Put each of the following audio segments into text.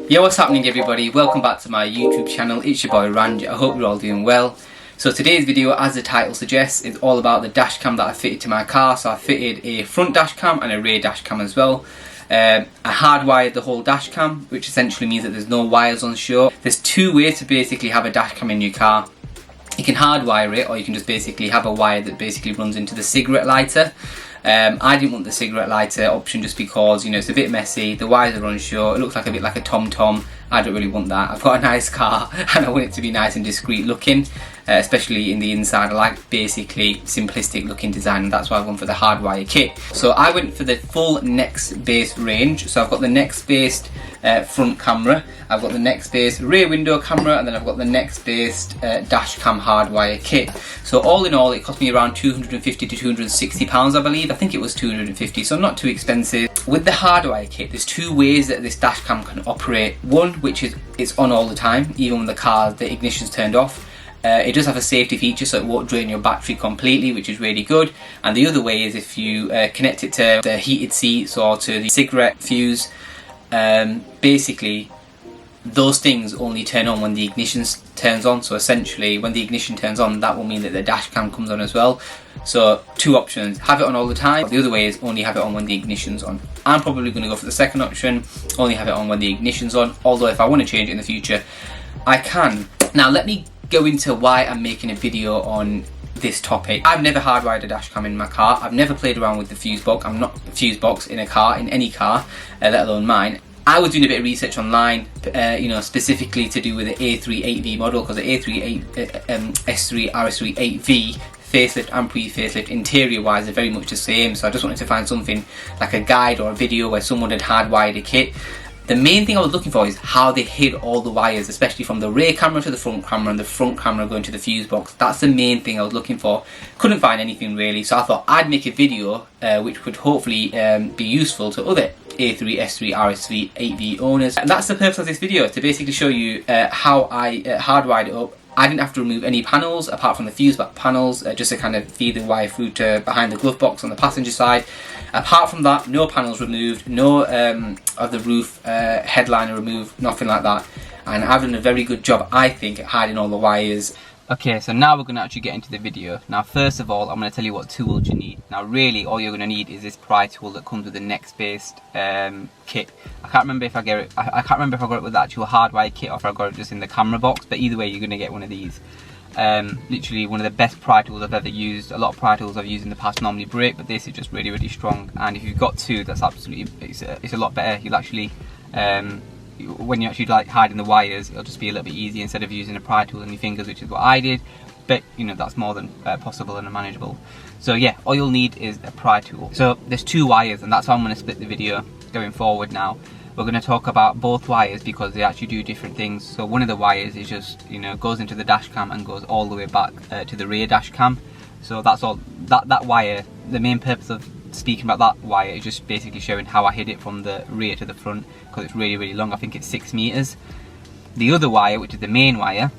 Yo, what's happening everybody? Welcome back to my YouTube channel. It's your boy Ranj. I hope you're all doing well. So today's video, as the title suggests, is all about the dash cam that I fitted to my car. So I fitted a front dash cam and a rear dash cam as well. I hardwired the whole dash cam, which essentially means that there's no wires on show. There's two ways to basically have a dash cam in your car. You can hardwire it, or you can just basically have a wire that basically runs into the cigarette lighter. I didn't want the cigarette lighter option just because, you know, it's a bit messy, the wires are unsure, it looks like a bit like a tom-tom. I don't really want that. I've got a nice car and I want it to be nice and discreet looking, especially in the inside. I like basically simplistic looking design, and that's why I went for the hardwire kit. So I went for the full next base range. So I've got the next based front camera, I've got the next based rear window camera, and then I've got the next based dash cam hardwire kit. So all in all, it cost me around £250 to £260, I believe. I think it was 250, so not too expensive. With the hardwire kit, there's two ways that this dash cam can operate. One, which is it's on all the time, even when the ignition's turned off. It does have a safety feature, so it won't drain your battery completely, which is really good. And the other way is if you connect it to the heated seats or to the cigarette fuse. Basically, those things only turn on when the ignition turns on. So essentially, when the ignition turns on, that will mean that the dash cam comes on as well. So two options: have it on all the time. The other way is only have it on when the ignition's on. I'm probably going to go for the second option, only have it on when the ignition's on. Although if I want to change it in the future, I can. Now let me go into why I'm making a video on this topic. I've never hardwired a dash cam in my car. I've never played around with the fuse box. I'm not a fuse box in a car, in any car, let alone mine. I was doing a bit of research online, you know, specifically to do with the A3 8V model, because the A3 S3 RS3 8V facelift and pre-facelift interior wise are very much the same. So I just wanted to find something like a guide or a video where someone had hardwired a kit. The main thing I was looking for is how they hid all the wires, especially from the rear camera to the front camera and the front camera going to the fuse box. That's the main thing I was looking for. Couldn't find anything really, so I thought I'd make a video which would hopefully be useful to other A3, S3, RS3, 8V owners. And that's the purpose of this video, to basically show you how I hardwired it up. I didn't have to remove any panels apart from the fuse back panels, just to kind of feed the wire through to behind the glove box on the passenger side. Apart from that, no panels removed, no of the roof headliner removed, nothing like that. And I've done a very good job, I think, at hiding all the wires. Okay, so now we're going to actually get into the video. Now first of all, I'm going to tell you what tools you need. Now really, all you're going to need is this pry tool that comes with the next based kit. I can't remember if I got it with the actual hardwire kit or if I got it just in the camera box, but either way you're going to get one of these. Literally one of the best pry tools I've ever used. A lot of pry tools I've used in the past normally break, but this is just really, really strong. And if you've got two, that's absolutely, it's a lot better. You'll actually, when you're actually like hiding the wires, it'll just be a little bit easier instead of using a pry tool on your fingers, which is what I did. But you know, that's more than possible and manageable. So yeah, all you'll need is a pry tool. So there's two wires, and that's how I'm going to split the video going forward. Now we're going to talk about both wires because they actually do different things. So one of the wires is just, you know, goes into the dash cam and goes all the way back to the rear dash cam. So that's all. That wire, the main purpose of speaking about that wire is just basically showing how I hid it from the rear to the front, because it's really, really long. I think it's 6 meters. The other wire, which is the main wire,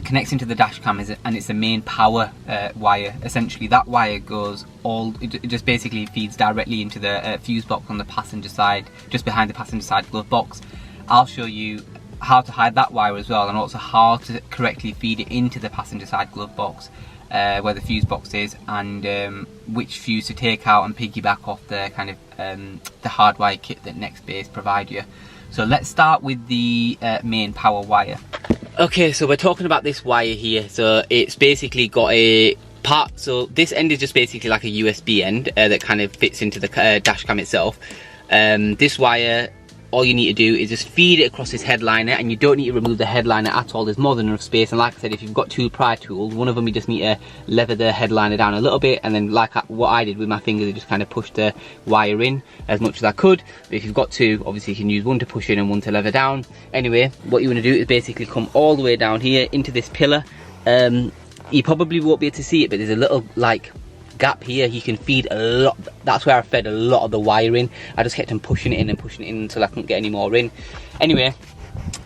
connects into the dash cam, and it's the main power wire. Essentially that wire goes it just basically feeds directly into the fuse box on the passenger side, just behind the passenger side glove box. I'll show you how to hide that wire as well, and also how to correctly feed it into the passenger side glove box where the fuse box is, and which fuse to take out and piggyback off the kind of the hardwire kit that Next Base provide you. So let's start with the main power wire. Okay, so we're talking about this wire here. So it's basically got a part, so this end is just basically like a USB end that kind of fits into the dash cam itself. This wire, all you need to do is just feed it across this headliner, and you don't need to remove the headliner at all. There's more than enough space, and like I said, if you've got two pry tools, one of them you just need to lever the headliner down a little bit, and then like what I did with my fingers, I just kind of pushed the wire in as much as I could. But if you've got two, obviously you can use one to push in and one to lever down. Anyway, what you want to do is basically come all the way down here into this pillar. You probably won't be able to see it, but there's a little like gap here. You can feed a lot. That's where I fed a lot of the wire in. I just kept on pushing it in and pushing it in until I couldn't get any more in. Anyway,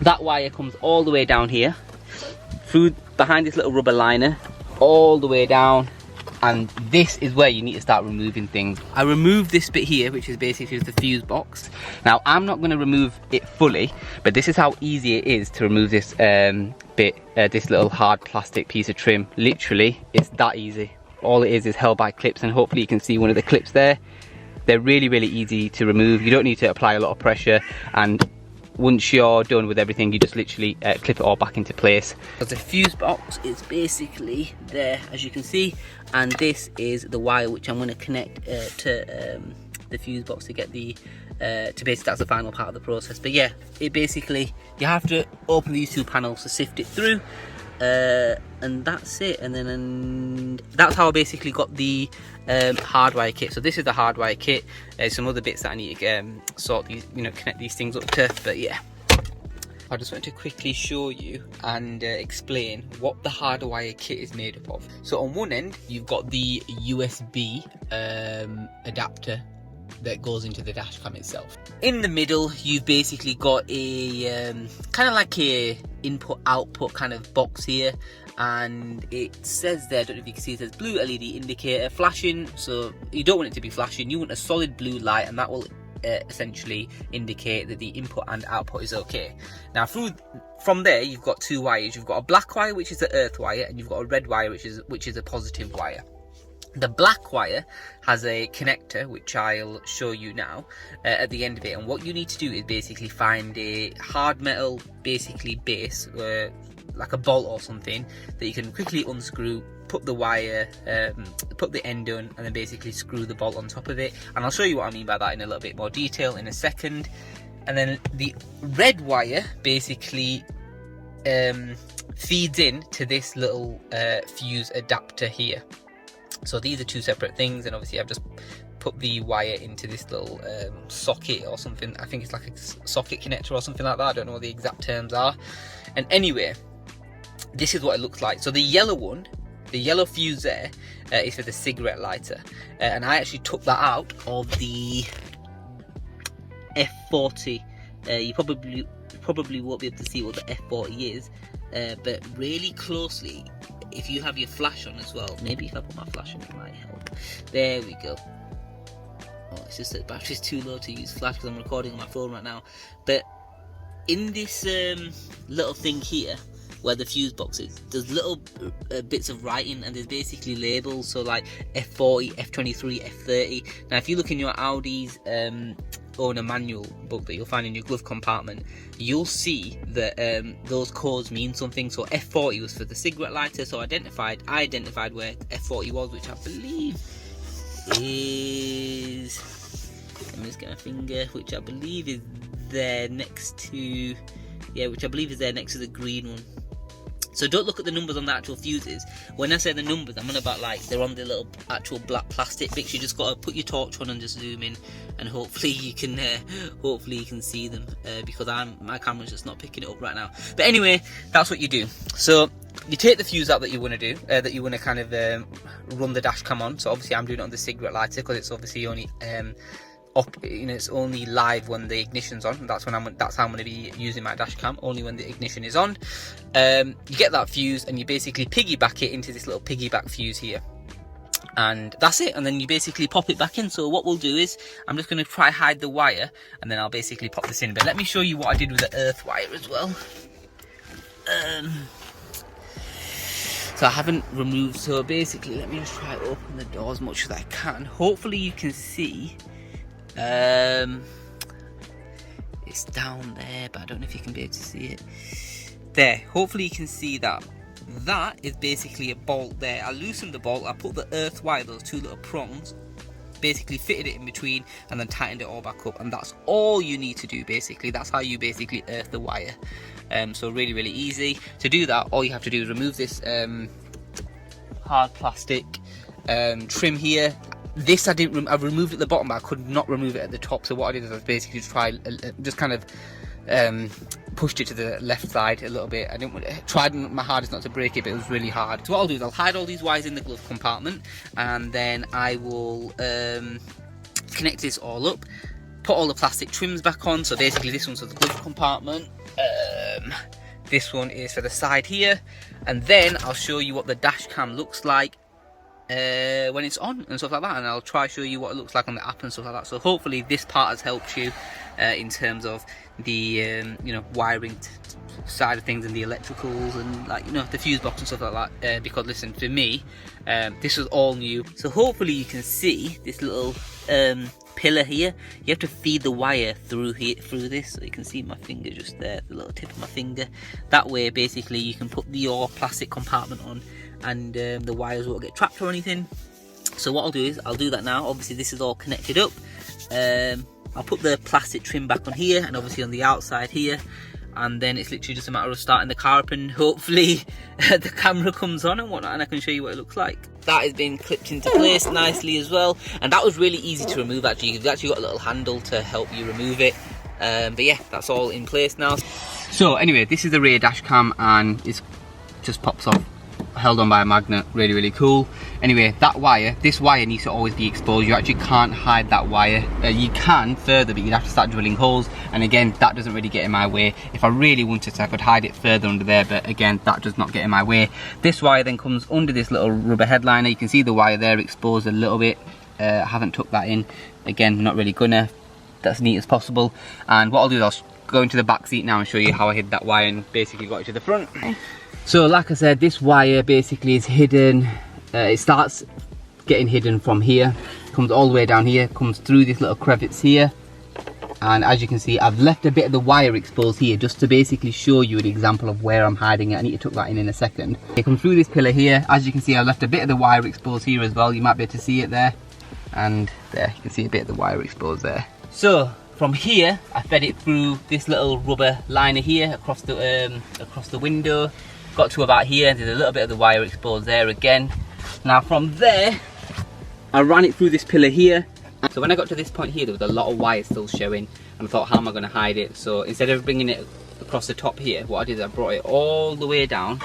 that wire comes all the way down here, through behind this little rubber liner, all the way down and this is where you need to start removing things. I removed this bit here, which is basically just the fuse box. Now I'm not going to remove it fully, but this is how easy it is to remove this bit, this little hard plastic piece of trim. Literally, it's that easy. All it is held by clips, and hopefully you can see one of the clips there. They're really, really easy to remove. You don't need to apply a lot of pressure, and once you're done with everything, you just literally clip it all back into place. The fuse box is basically there, as you can see, and this is the wire which I'm going to connect to the fuse box to get the to basically, that's the final part of the process. But yeah, it basically, you have to open these two panels to sift it through, and that's it. And then that's how I basically got the hardwire kit. So this is the hardwire kit. There's some other bits that I need to sort these, connect these things up to. But yeah, I just want to quickly show you and explain what the hardwire kit is made up of. So on one end, you've got the USB adapter that goes into the dash cam itself. In the middle, you've basically got a kind of like a input output kind of box here, and it says there, I don't know if you can see, it says blue LED indicator flashing. So you don't want it to be flashing, you want a solid blue light, and that will essentially indicate that the input and output is okay. Now from there, you've got two wires. You've got a black wire, which is the earth wire, and you've got a red wire, which is a positive wire. The black wire has a connector, which I'll show you now at the end of it, and what you need to do is basically find a hard metal basically base, like a bolt or something, that you can quickly unscrew, put the wire, put the end on, and then basically screw the bolt on top of it. And I'll show you what I mean by that in a little bit more detail in a second. And then the red wire basically feeds in to this little fuse adapter here. So these are two separate things, and obviously I've just put the wire into this little socket or something. I think it's like a socket connector or something like that. I don't know what the exact terms are. And anyway, this is what it looks like. So the yellow one, the yellow fuse there, is for the cigarette lighter. And I actually took that out of the F40. You probably won't be able to see what the F40 is, but really closely, if you have your flash on as well, maybe if I put my flash on it might help. There we go. Oh, it's just that the battery's too low to use flash because I'm recording on my phone right now. But in this little thing here, where the fuse box is, there's little bits of writing, and there's basically labels, so like F40, F23, F30. Now if you look in your Audi's owner manual book that you'll find in your glove compartment, you'll see that those codes mean something. So F40 was for the cigarette lighter, so I identified where F40 was, which I believe is, let me just get my finger, which I believe is there next to, yeah, which I believe is there next to the green one. So don't look at the numbers on the actual fuses. When I say the numbers, I'm on about like they're on the little actual black plastic bits. You just got to put your torch on and just zoom in, and hopefully you can see them because my camera's just not picking it up right now. But anyway, that's what you do. So you take the fuse out that you want to do, that you want to kind of run the dash cam on. So obviously I'm doing it on the cigarette lighter because it's obviously only it's only live when the ignition's on. That's how I'm going to be using my dash cam, only when the ignition is on. You get that fuse and you basically piggyback it into this little piggyback fuse here, and that's it. And then you basically pop it back in. So what we'll do is I'm just going to try hide the wire, and then I'll basically pop this in. But let me show you what I did with the earth wire as well. So I haven't removed, so basically let me just try to open the door as much as I can. Hopefully you can see it's down there, but I don't know if you can be able to see it there. Hopefully you can see that is basically a bolt there. I loosened the bolt, I put the earth wire, those two little prongs, basically fitted it in between, and then tightened it all back up, and that's all you need to do. Basically that's how you basically earth the wire. So really easy to do that. All you have to do is remove this hard plastic trim here. This I removed at the bottom, but I could not remove it at the top. So what I did is I basically just kind of pushed it to the left side a little bit. I tried my hardest not to break it, but it was really hard. So what I'll do is I'll hide all these wires in the glove compartment, and then I will connect this all up, put all the plastic trims back on. So basically this one's for the glove compartment. This one is for the side here, and then I'll show you what the dash cam looks like when it's on and stuff like that, and I'll try show you what it looks like on the app and stuff like that. So hopefully this part has helped you in terms of the you know, wiring side of things and the electricals and, like, you know, the fuse box and stuff like that, because listen, for me this was all new. So hopefully you can see this little pillar here. You have to feed the wire through here, through this, so you can see my finger just there, the little tip of my finger. That way basically you can put your plastic compartment on, and the wires won't get trapped or anything. So what I'll do is I'll do that now. Obviously this is all connected up. I'll put the plastic trim back on here, and obviously on the outside here, and then it's literally just a matter of starting the car up, and hopefully the camera comes on and whatnot, and I can show you what it looks like. That has been clipped into place nicely as well, and that was really easy to remove. Actually, you've actually got a little handle to help you remove it. But yeah, that's all in place now. So anyway, this is the rear dash cam, and it just pops off, held on by a magnet. Really, really cool. Anyway, that wire, this wire needs to always be exposed. You actually can't hide that wire. You can further, but you'd have to start drilling holes, and again, that doesn't really get in my way. If I really wanted to, I could hide it further under there, but again, that does not get in my way. This wire then comes under this little rubber headliner. You can see the wire there exposed a little bit. I haven't tucked that in. Again, not really gonna. That's neat as possible. And what I'll do is I'll go into the back seat now and show you how I hid that wire and basically got it to the front. So like I said, this wire basically is hidden. It starts getting hidden from here, comes all the way down here, comes through this little crevice here, and as you can see, I've left a bit of the wire exposed here just to basically show you an example of where I'm hiding it. I need to tuck that in a second. It comes through this pillar here. As you can see, I've left a bit of the wire exposed here as well. You might be able to see it there, and there you can see a bit of the wire exposed there. So from here, I fed it through this little rubber liner here across the window. Got to about here, there's a little bit of the wire exposed there again. Now from there, I ran it through this pillar here. So when I got to this point here, there was a lot of wire still showing, and I thought, how am I going to hide it? So instead of bringing it across the top here, what I did is I brought it all the way down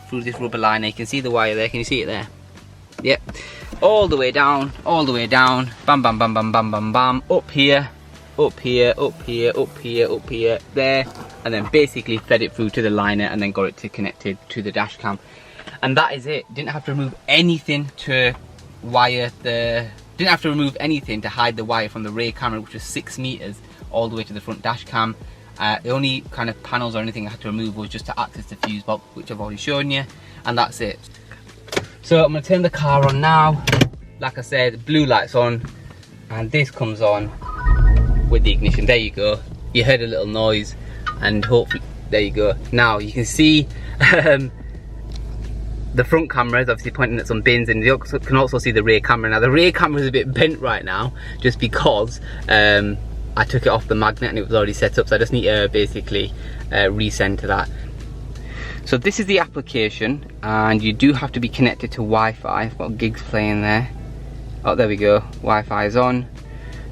through this rubber liner. You can see the wire there, can you see it there? Yep, all the way down, bam, bam, bam, bam, bam, bam, bam, up here, up here, up here, up here, up here, there, and then basically fed it through to the liner and then got it to connected to the dash cam. And that is it. Didn't have to remove anything to wire the, didn't have to remove anything to hide the wire from the rear camera, which was 6 meters all the way to the front dash cam. The only kind of panels or anything I had to remove was just to access the fuse box, which I've already shown you, and that's it. So I'm going to turn the car on now. Like I said, blue light's on, and this comes on with the ignition. There you go. You heard a little noise, and hopefully, there you go. Now you can see the front camera is obviously pointing at some bins, and you can also see the rear camera. Now the rear camera is a bit bent right now, just because I took it off the magnet and it was already set up, so I just need to basically recenter that. So this is the application, and you do have to be connected to Wi-Fi. I've got gigs playing there. Oh, there we go, Wi-Fi is on.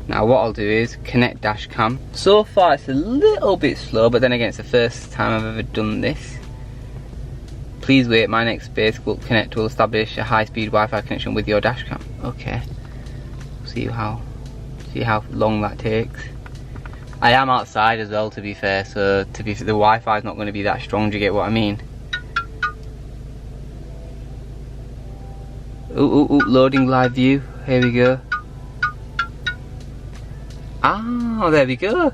Now what I'll do is connect dash cam. So far it's a little bit slow, but then again, it's the first time I've ever done this. Please wait, my next base will establish a high-speed Wi-Fi connection with your dash cam. Okay. See how long that takes. I am outside as well, to be fair, so the Wi-Fi is not going to be that strong. Do you get what I mean? Ooh, loading live view. Here we go. Ah, there we go.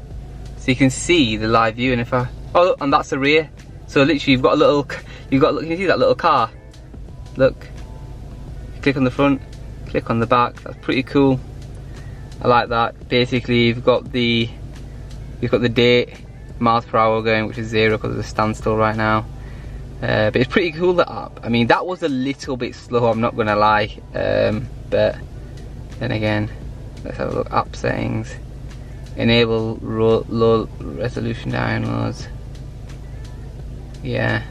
So you can see the live view, and if I, oh, and that's the rear. So literally, you've got a little. Can you see that little car? Look. Click on the front, click on the back. That's pretty cool. I like that. Basically, you've got the date, miles per hour going, which is 0 because it's a standstill right now. But it's pretty cool, the app. I mean, that was a little bit slow, I'm not gonna lie. But then again, let's have a look. App settings, enable low resolution downloads. Yeah.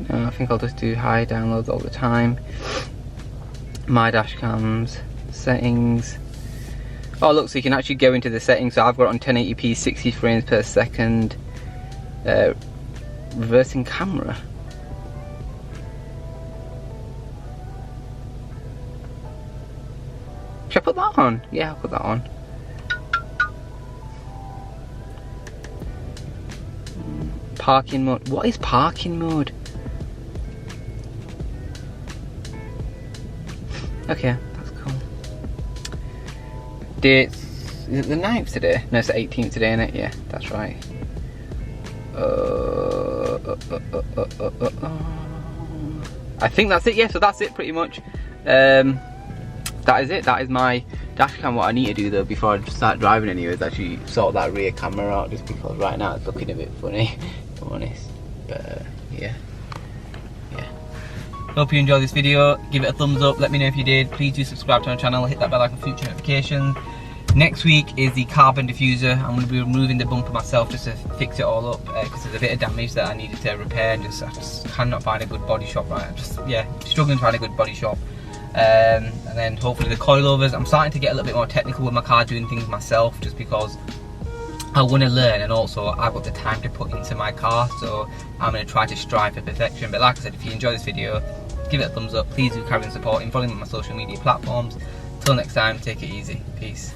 I think I'll just do high downloads all the time. My dash cams, settings. Oh look, so you can actually go into the settings. So I've got it on 1080p, 60 frames per second. Reversing camera. Should I put that on? Yeah, I'll put that on. Parking mode. What is parking mode? Okay, that's cool. Dates. Is it the 9th today? No, it's the 18th today, isn't it? Yeah, that's right. I think that's it. Yeah, so that's it pretty much. That is it. That is my dash cam. What I need to do though before I start driving anyway is actually sort that rear camera out, just because right now it's looking a bit funny, if I'm honest. But yeah. Hope you enjoyed this video. Give it a thumbs up. Let me know if you did. Please do subscribe to my channel. Hit that bell icon for future notifications. Next week is the carbon diffuser. I'm going to be removing the bumper myself just to fix it all up because there's a bit of damage that I needed to repair, and I just cannot find a good body shop. Right, I'm just struggling to find a good body shop. And then hopefully the coilovers. I'm starting to get a little bit more technical with my car, doing things myself, just because I want to learn, and also I've got the time to put into my car, so I'm going to try to strive for perfection. But like I said, if you enjoy this video, give it a thumbs up. Please do carry on supporting, following me on my social media platforms. Till next time, take it easy. Peace.